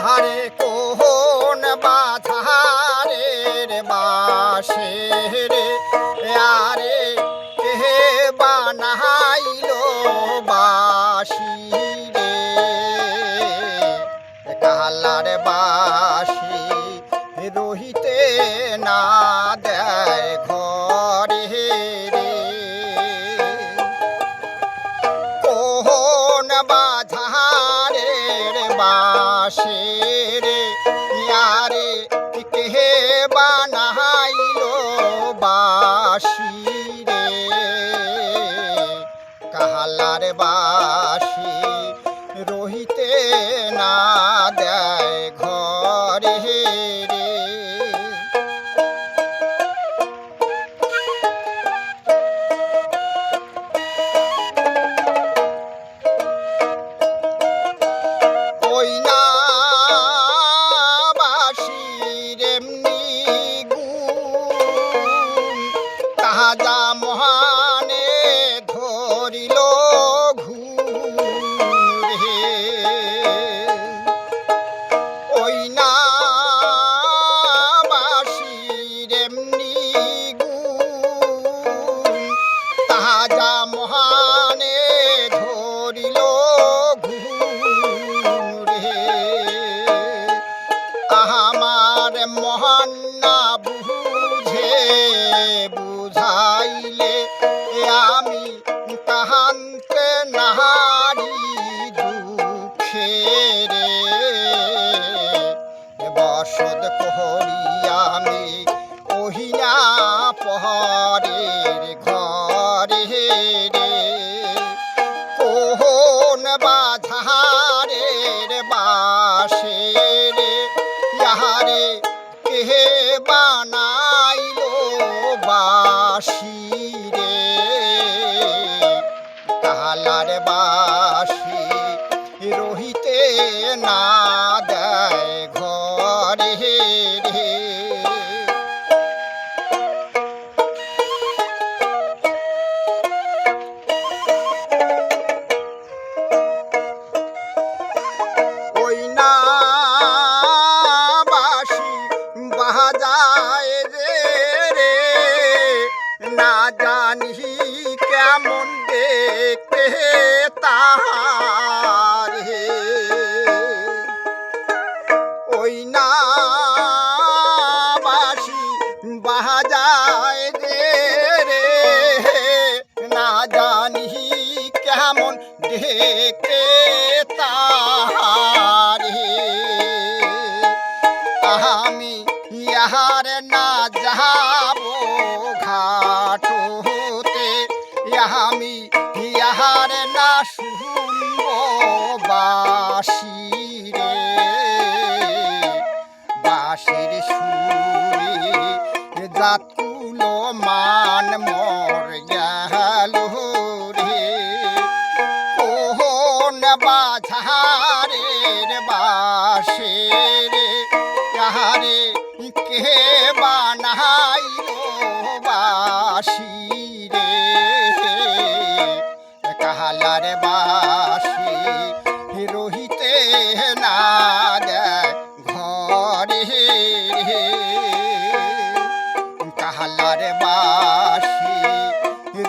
আরে কোন বাধারের বাসে রে আরে কে বানাইলো বাসি রে কাহালার বাসি রহিতে না দেয় ঘরে রে কোন বাধারের বাসে রে ইয়ারে কে বানাইলো বাসি রে কাহালার বাসি রহিতে না দেয় ঘরে রে ওই না বাসির এমনি গুণ তাজা মহানে ধরিল ঘুম রে ওই না বাসির এমনি গুণ তাজা মহানে ধরিল আমার মহান না বুঝে বুঝাইলে আমি কাহান্তে নাহারি দুঃখে রে বসদ করি আমি ওহিনা পহরের ঘরে রে কোন বাধারের বাসে রে ইয়ারে কে বানাইলো বাসি রে কাহালার বাসি রহিতে না দেয় ঘরে রে ওই না বাসি বাজায় রে না জানি কেমন দেখতে তাহার হে ওই না বাসি বাজায় রে না জানি কেমন দেখতে তাহার হে আমি ইহার না যাব ঘাট হতে আমি ইহার না শুনব বাসি রে বাসির সুরে জাতুল মান মর গেল রে কোন বাধারের বাসে রে ইয়ারে কে বানাইলো বাসি রে কাহালার বাসি রহিতে না দেয় ঘরে রে কাহালার বাসি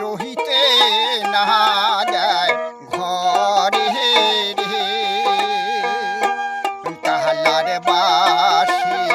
রহিতে না দেয় ঘরে রে কাহালার বাসি